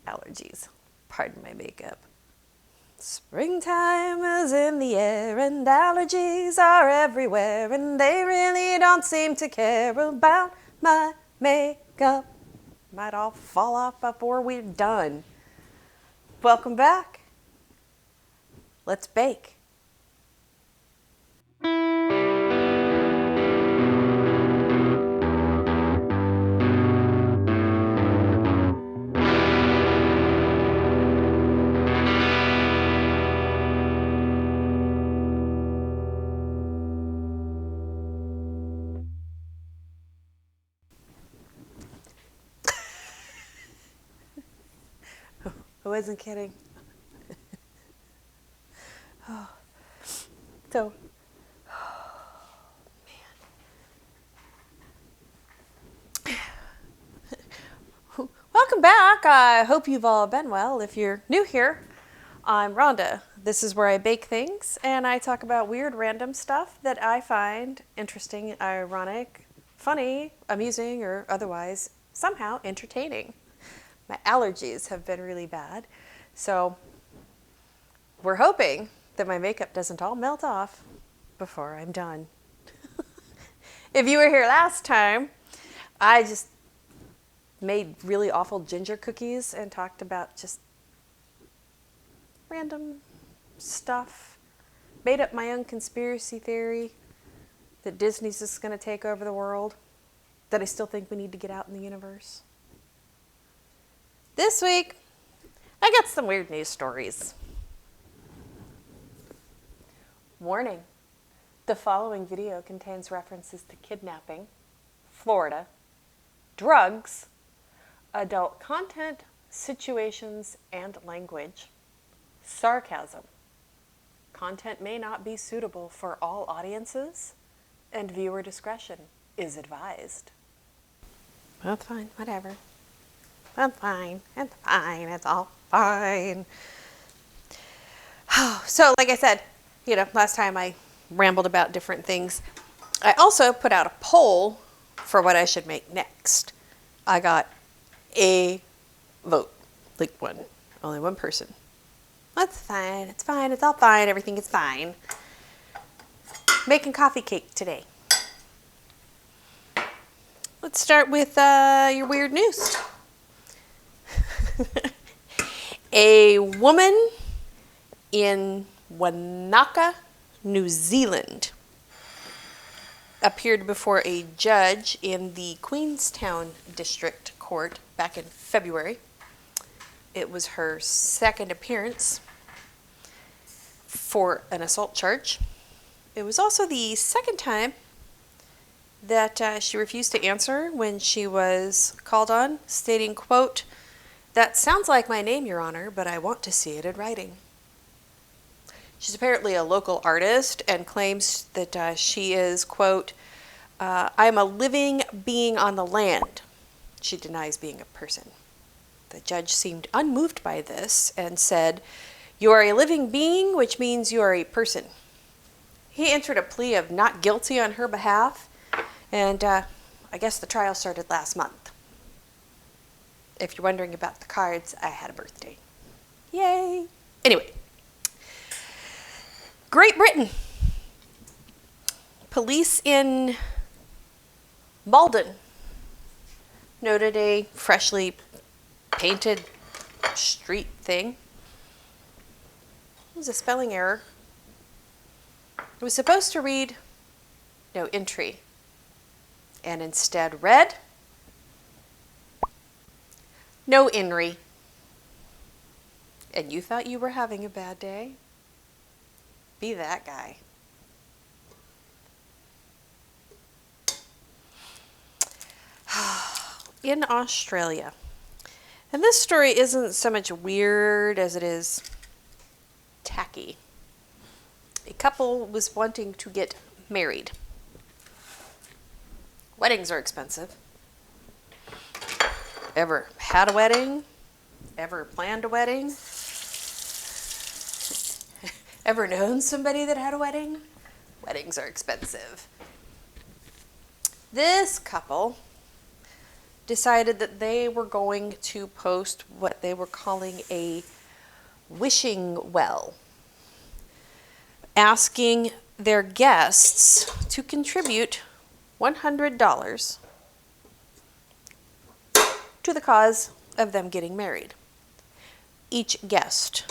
allergies. Pardon my makeup. Springtime is in the air and allergies are everywhere and they really don't seem to care about my makeup. Might all fall off before we're done. Welcome back. Let's bake. I wasn't kidding. So, man. Welcome back. I hope you've all been well. If you're new here, I'm Rhonda. This is where I bake things and I talk about weird random stuff that I find interesting, ironic, funny, amusing, or otherwise somehow entertaining. My allergies have been really bad, so we're hoping that my makeup doesn't all melt off before I'm done. If you were here last time, I just made really awful ginger cookies and talked about just random stuff. Made up my own conspiracy theory that Disney's just going to take over the world, that I still think we need to get out in the universe. This week, I got some weird news stories. Warning, the following video contains references to kidnapping, Florida, drugs, adult content, situations, and language, sarcasm. Content may not be suitable for all audiences, and viewer discretion is advised. That's fine, whatever. It's fine, it's all fine. So, like I said, last time I rambled about different things. I also put out a poll for what I should make next. I got a vote, like only one person. That's fine, it's all fine, everything is fine. Making coffee cake today. Let's start with your weird news. A woman in Wanaka, New Zealand, appeared before a judge in the Queenstown District Court back in February. It was her second appearance for an assault charge. It was also the second time that she refused to answer when she was called on, stating, quote, "That sounds like my name, Your Honor, but I want to see it in writing." She's apparently a local artist and claims that she is, quote, "I am a living being on the land." She denies being a person. The judge seemed unmoved by this and said, "You are a living being, which means you are a person." He entered a plea of not guilty on her behalf, and I guess the trial started last month. If you're wondering about the cards, I had a birthday. Yay! Anyway, Great Britain. Police in Malden noted a freshly painted street thing. It was a spelling error. It was supposed to read no entry, and instead read no inry. And you thought you were having a bad day? Be that guy. In Australia. And this story isn't so much weird as it is tacky. A couple was wanting to get married. Weddings are expensive. Ever had a wedding? Ever planned a wedding? Ever known somebody that had a wedding? Weddings are expensive. This couple decided that they were going to post what they were calling a wishing well, asking their guests to contribute $100 to the cause of them getting married. Each guest,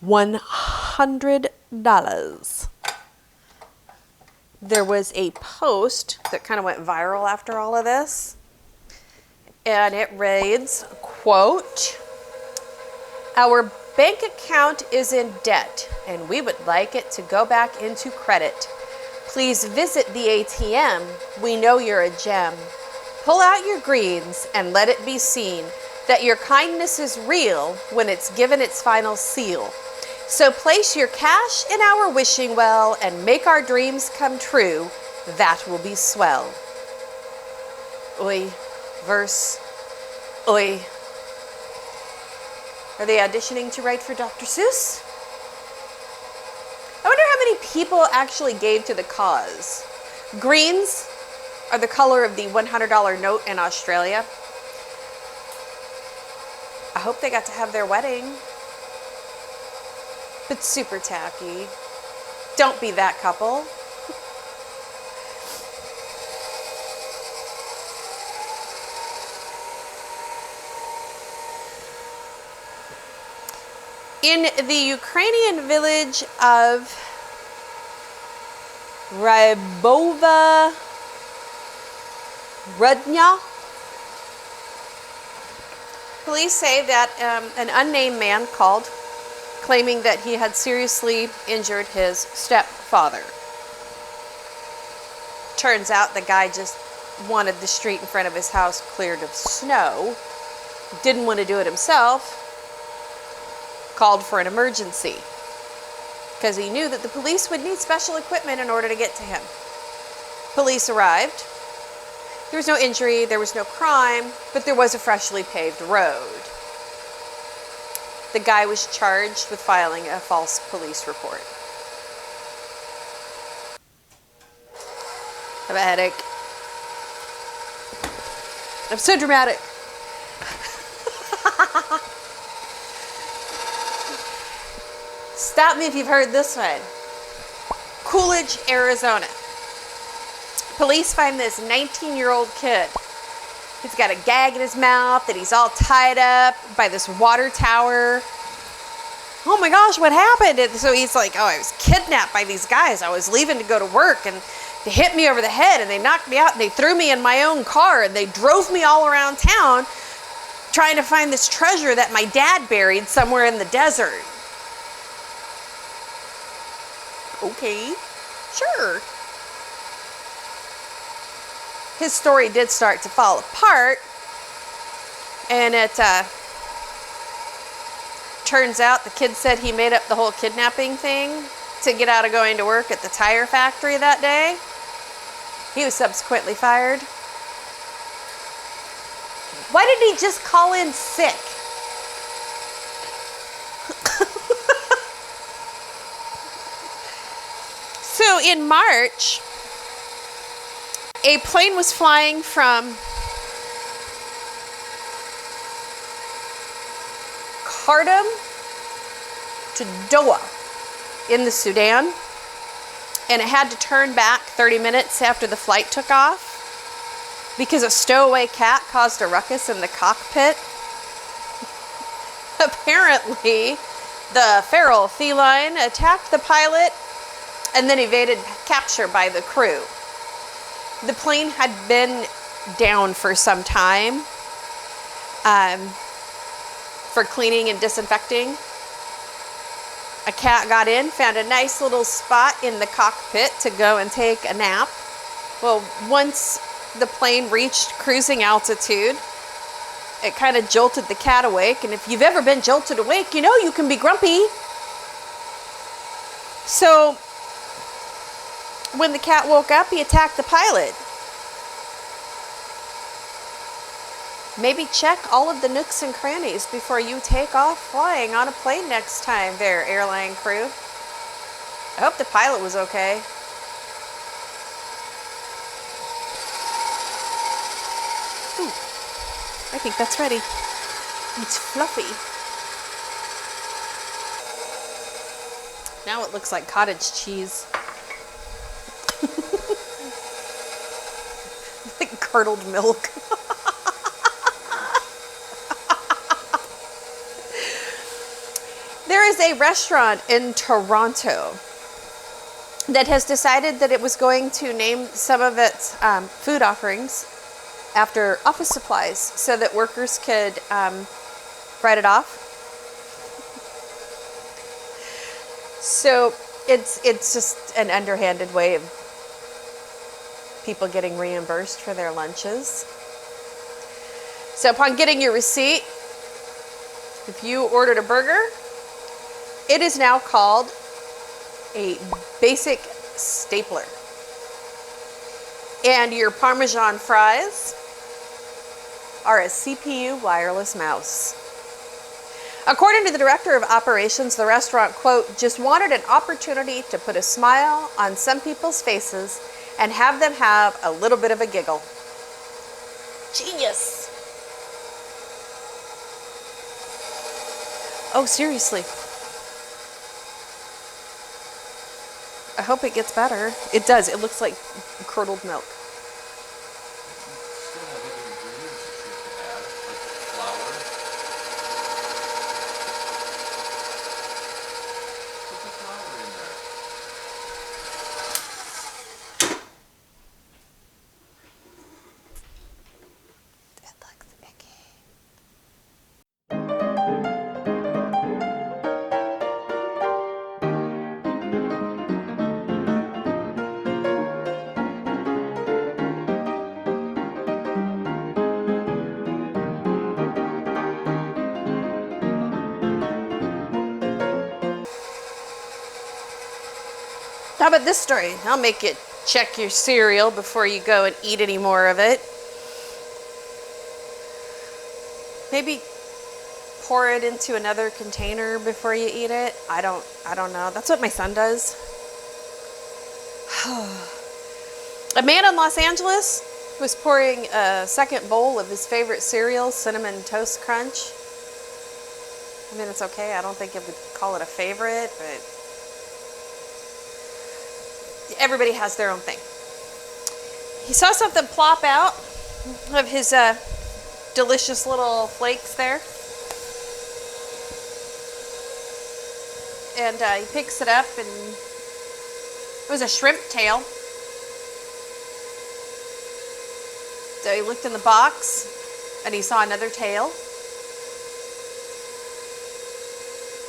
$100. There was a post that kind of went viral after all of this, and it reads, quote, "Our bank account is in debt, and we would like it to go back into credit. Please visit the ATM. We know you're a gem. Pull out your greens and let it be seen that your kindness is real when it's given its final seal. So place your cash in our wishing well and make our dreams come true. That will be swell." Oi, verse, oi. Are they auditioning to write for Dr. Seuss? I wonder how many people actually gave to the cause. Greens are the color of the $100 note in Australia. I hope they got to have their wedding. But super tacky. Don't be that couple. In the Ukrainian village of Rybova Rudnya, police say that an unnamed man called, claiming that he had seriously injured his stepfather. Turns out the guy just wanted the street in front of his house cleared of snow, didn't want to do it himself, called for an emergency because he knew that the police would need special equipment in order to get to him. Police arrived. There was no injury, there was no crime, but there was a freshly paved road. The guy was charged with filing a false police report. I have a headache. I'm so dramatic. Stop me if you've heard this one. Coolidge, Arizona. Police find this 19-year-old kid. He's got a gag in his mouth and he's all tied up by this water tower. Oh my gosh, what happened? And so he's like, oh, I was kidnapped by these guys. I was leaving to go to work and they hit me over the head and they knocked me out and they threw me in my own car and they drove me all around town trying to find this treasure that my dad buried somewhere in the desert. Okay, sure. His story did start to fall apart, and it turns out the kid said he made up the whole kidnapping thing to get out of going to work at the tire factory that day. He was subsequently fired. Why didn't he just call in sick? So in March, a plane was flying from Khartoum to Doha in the Sudan, and it had to turn back 30 minutes after the flight took off because a stowaway cat caused a ruckus in the cockpit. Apparently, the feral feline attacked the pilot and then evaded capture by the crew. The plane had been down for some time for cleaning and disinfecting. A cat got in, found a nice little spot in the cockpit to go and take a nap. Well, once the plane reached cruising altitude, it kind of jolted the cat awake. And if you've ever been jolted awake, you know you can be grumpy. So when the cat woke up, he attacked the pilot. Maybe check all of the nooks and crannies before you take off flying on a plane next time there, airline crew. I hope the pilot was okay. Ooh, I think that's ready. It's fluffy. Now it looks like cottage cheese. Like curdled milk. There is a restaurant in Toronto that has decided that it was going to name some of its food offerings after office supplies so that workers could write it off. So it's just an underhanded way of people getting reimbursed for their lunches. So upon getting your receipt, if you ordered a burger, it is now called a basic stapler. And your Parmesan fries are a CPU wireless mouse. According to the director of operations, the restaurant, quote, just wanted an opportunity to put a smile on some people's faces and have them have a little bit of a giggle. Genius. Oh, seriously. I hope it gets better. It does. It looks like curdled milk. Still have other ingredients that you have to add, like flour. Put the flour in there. It looks icky. How about this story? I'll make you check your cereal before you go and eat any more of it. Maybe pour it into another container before you eat it. I don't know. That's what my son does. A man in Los Angeles was pouring a second bowl of his favorite cereal, Cinnamon Toast Crunch. I mean, it's okay. I don't think it would call it a favorite, but everybody has their own thing. He saw something plop out of his delicious little flakes there. And he picks it up, and it was a shrimp tail. So he looked in the box, and he saw another tail.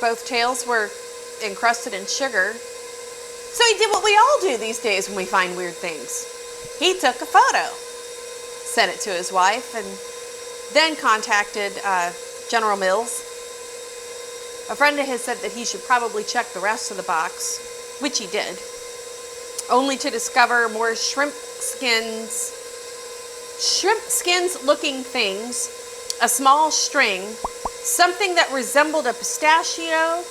Both tails were encrusted in sugar. So he did what we all do these days when we find weird things. He took a photo, sent it to his wife, and then contacted General Mills. A friend of his said that he should probably check the rest of the box, which he did, only to discover more shrimp skins looking things, a small string, something that resembled a pistachio,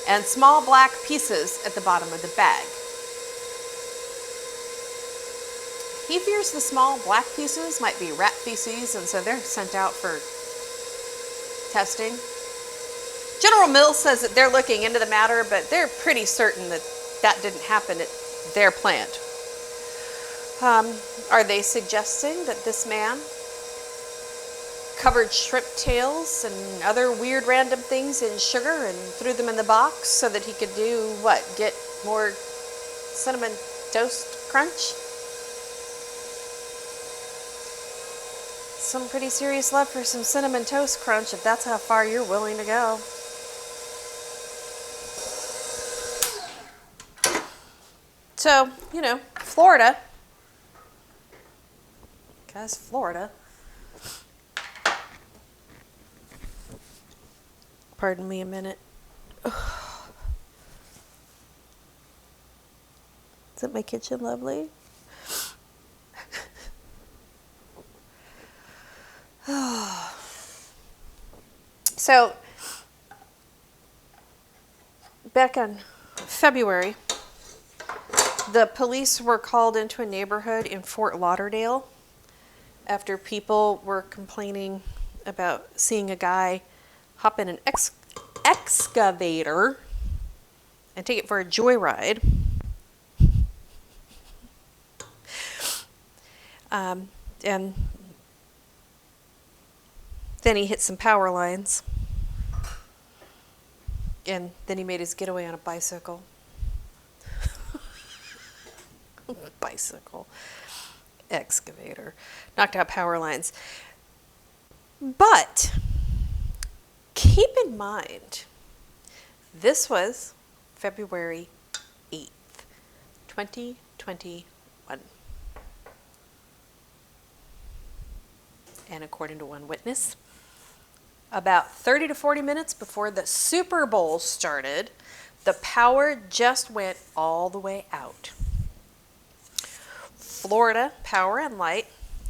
and small black pieces at the bottom of the bag. He fears the small black pieces might be rat feces, and so they're sent out for testing. General Mills says that they're looking into the matter, but they're pretty certain that that didn't happen at their plant. Are they suggesting that this man covered shrimp tails and other weird random things in sugar and threw them in the box so that he could do what? Get more Cinnamon Toast Crunch? Some pretty serious love for some Cinnamon Toast Crunch if that's how far you're willing to go. So, Florida. Guys, Florida. Pardon me a minute. Isn't my kitchen lovely? So, back in February, the police were called into a neighborhood in Fort Lauderdale after people were complaining about seeing a guy hop in an excavator and take it for a joyride. And then he hit some power lines. And then he made his getaway on a bicycle. Bicycle. Excavator. Knocked out power lines. But keep in mind, this was February 8th, 2021. And according to one witness, about 30 to 40 minutes before the Super Bowl started, the power just went all the way out. Florida Power and Light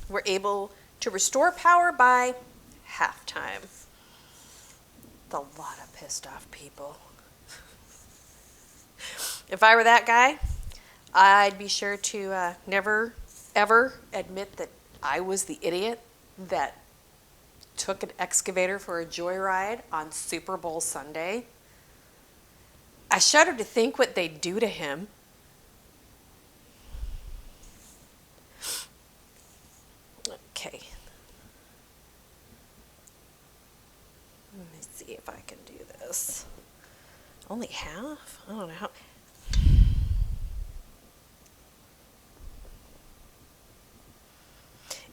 were able to restore power by halftime. A lot of pissed off people. If I were that guy, I'd be sure to never, ever admit that I was the idiot that took an excavator for a joyride on Super Bowl Sunday. I shudder to think what they'd do to him. Okay. Let me see if I can do this. Only half? I don't know how.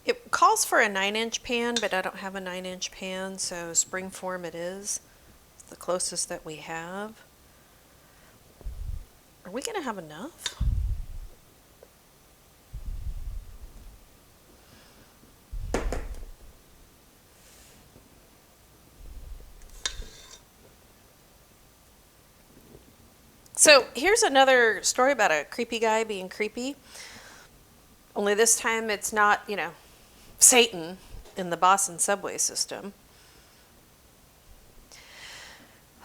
It calls for a 9-inch pan, but I don't have a 9-inch pan, so springform it is. It's the closest that we have. Are we going to have enough? So here's another story about a creepy guy being creepy. Only this time it's not, Satan in the Boston subway system.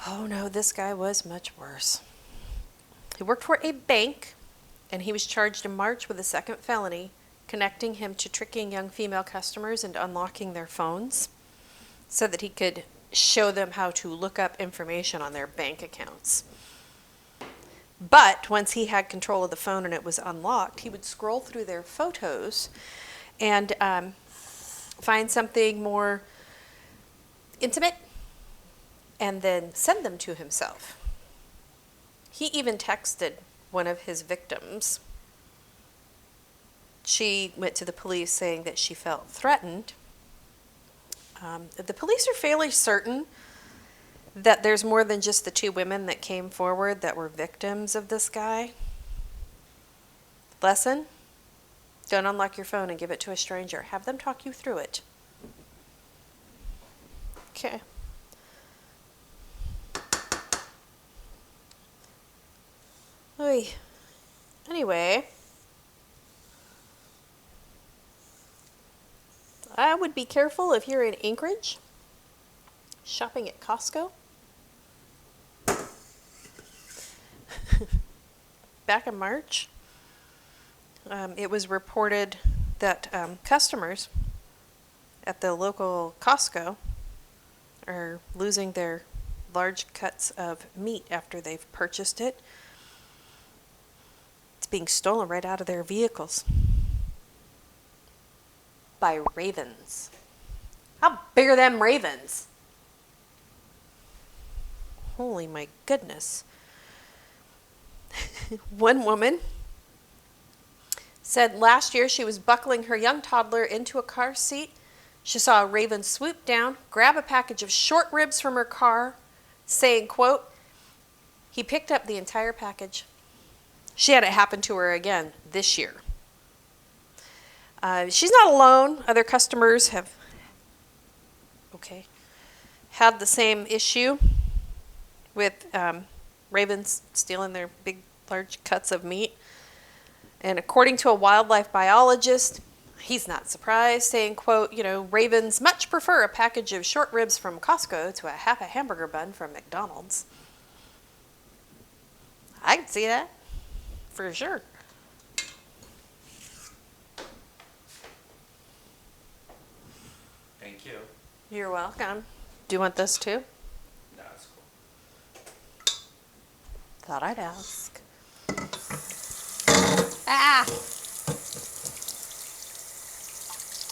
Oh no, this guy was much worse. He worked for a bank, and he was charged in March with a second felony, connecting him to tricking young female customers into unlocking their phones so that he could show them how to look up information on their bank accounts. But once he had control of the phone and it was unlocked, he would scroll through their photos and find something more intimate and then send them to himself. He even texted one of his victims. She went to the police saying that she felt threatened. The police are fairly certain that there's more than just the two women that came forward that were victims of this guy. Lesson: don't unlock your phone and give it to a stranger. Have them talk you through it. Okay. Oy. Anyway, I would be careful if you're in Anchorage shopping at Costco. Back in March, it was reported that customers at the local Costco are losing their large cuts of meat after they've purchased it. It's being stolen right out of their vehicles by ravens. How big are them ravens? Holy my goodness. One woman said last year she was buckling her young toddler into a car seat. She saw a raven swoop down, grab a package of short ribs from her car, saying, quote, he picked up the entire package. She had it happen to her again this year. She's not alone. Other customers have had the same issue with ravens stealing their big, large cuts of meat. And according to a wildlife biologist, he's not surprised, saying, quote, ravens much prefer a package of short ribs from Costco to a half a hamburger bun from McDonald's. I can see that, for sure. Thank you. You're welcome. Do you want this too? No, it's cool. Thought I'd ask. Ah!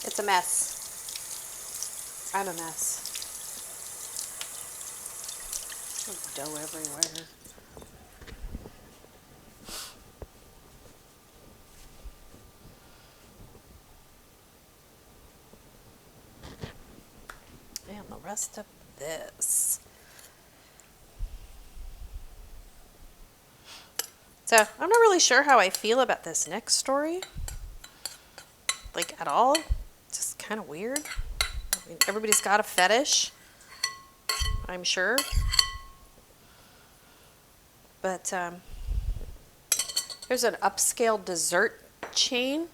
It's a mess. I'm a mess. There's dough everywhere. And the rest of this. So I'm not really sure how I feel about this next story. Like at all. Just kind of weird. I mean, everybody's got a fetish, I'm sure. But there's an upscale dessert chain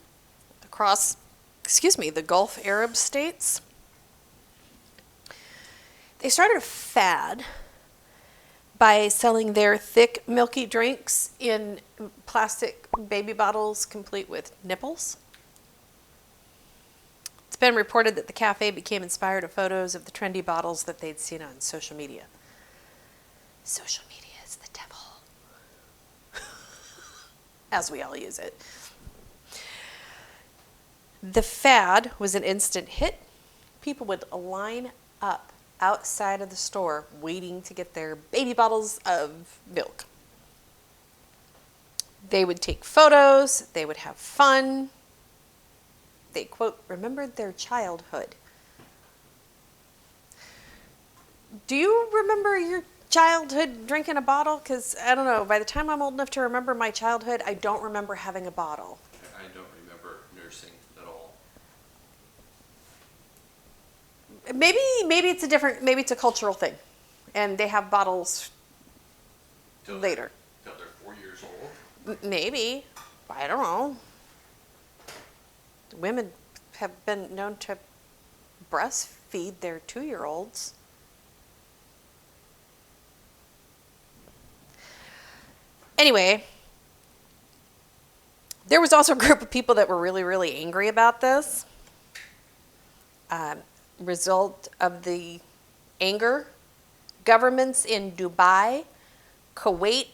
across, the Gulf Arab states. They started a fad by selling their thick, milky drinks in plastic baby bottles complete with nipples. It's been reported that the cafe became inspired of photos of the trendy bottles that they'd seen on social media. Social media is the devil. As we all use it. The fad was an instant hit. People would line up outside of the store waiting to get their baby bottles of milk. They would take photos, they would have fun. They, quote, remembered their childhood. Do you remember your childhood drinking a bottle? Because, I don't know, by the time I'm old enough to remember my childhood, I don't remember having a bottle. I don't remember nursing at all. Maybe it's a cultural thing. And they have bottles later. Till they're 4 years old? Maybe. I don't know. Women have been known to breastfeed their 2-year-olds. Anyway, there was also a group of people that were really, really angry about this. Result of the anger, governments in Dubai, Kuwait,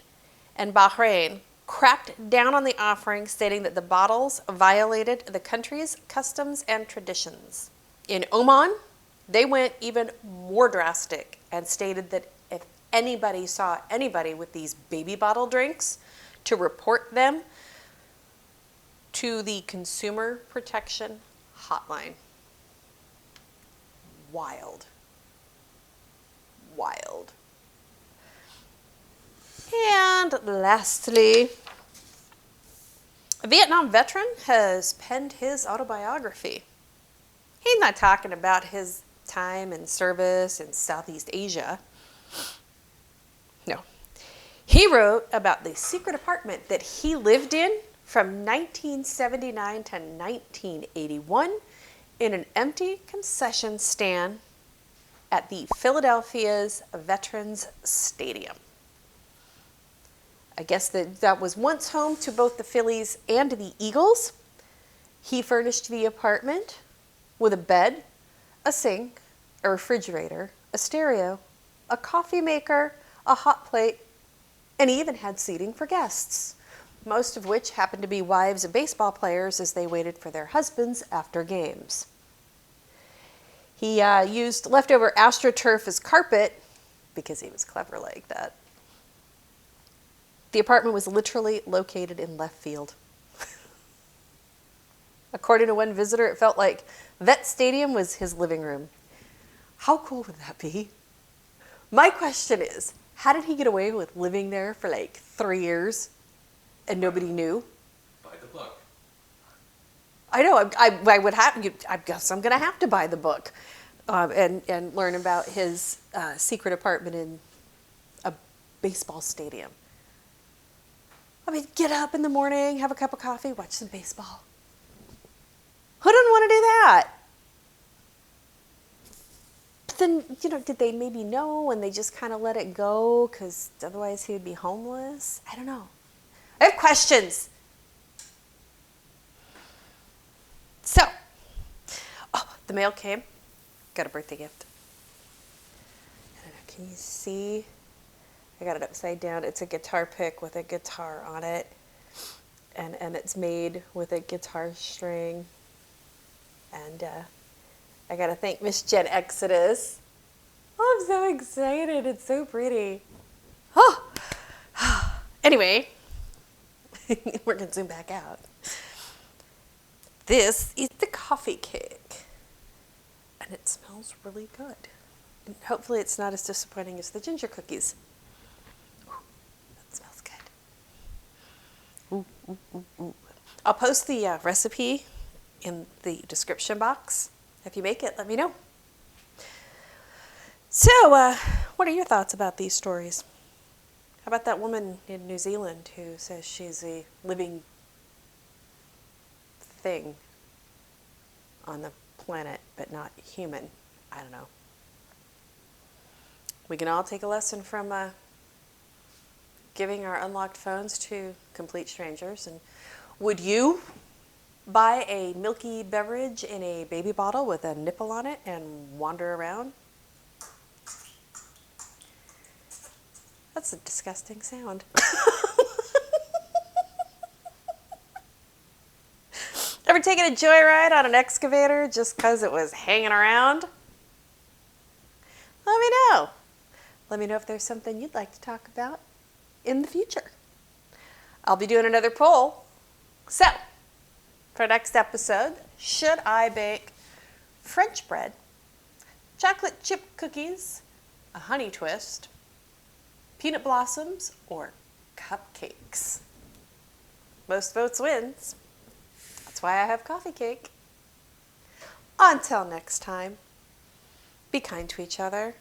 and Bahrain cracked down on the offering, stating that the bottles violated the country's customs and traditions. In Oman, they went even more drastic and stated that if anybody saw anybody with these baby bottle drinks, to report them to the Consumer Protection Hotline. Wild. Wild. And lastly, a Vietnam veteran has penned his autobiography. He's not talking about his time in service in Southeast Asia. No. He wrote about the secret apartment that he lived in from 1979 to 1981 in an empty concession stand at the Philadelphia's Veterans Stadium. I guess that was once home to both the Phillies and the Eagles. He furnished the apartment with a bed, a sink, a refrigerator, a stereo, a coffee maker, a hot plate, and he even had seating for guests, most of which happened to be wives of baseball players as they waited for their husbands after games. He used leftover AstroTurf as carpet because he was clever like that. The apartment was literally located in left field. According to one visitor, it felt like Vet Stadium was his living room. How cool would that be? My question is, how did he get away with living there for like 3 years and nobody knew? By the book. I know. I would have. I guess I'm going to have to buy the book and learn about his secret apartment in a baseball stadium. I mean, get up in the morning, have a cup of coffee, watch some baseball. Who doesn't want to do that? But then, did they maybe know and they just kind of let it go because otherwise he would be homeless? I don't know. I have questions. So, the mail came. Got a birthday gift. I don't know, can you see? I got it upside down. It's a guitar pick with a guitar on it. And it's made with a guitar string. And I got to thank Miss Jen Exodus. Oh, I'm so excited. It's so pretty. Oh. Anyway, we're going to zoom back out. This is the coffee cake. And it smells really good. And hopefully it's not as disappointing as the ginger cookies. Ooh, that smells good. Ooh, ooh, ooh, ooh. I'll post the recipe in the description box. If you make it, let me know. So, what are your thoughts about these stories? How about that woman in New Zealand who says she's a living thing on the planet, but not human? I don't know. We can all take a lesson from giving our unlocked phones to complete strangers. And would you buy a milky beverage in a baby bottle with a nipple on it and wander around? That's a disgusting sound. Ever taken a joyride on an excavator just because it was hanging around? Let me know. Let me know if there's something you'd like to talk about in the future. I'll be doing another poll. So, for next episode, should I bake French bread, chocolate chip cookies, a honey twist, peanut blossoms, or cupcakes? Most votes wins. That's why I have coffee cake. Until next time, be kind to each other,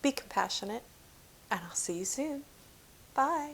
be compassionate, and I'll see you soon. Bye.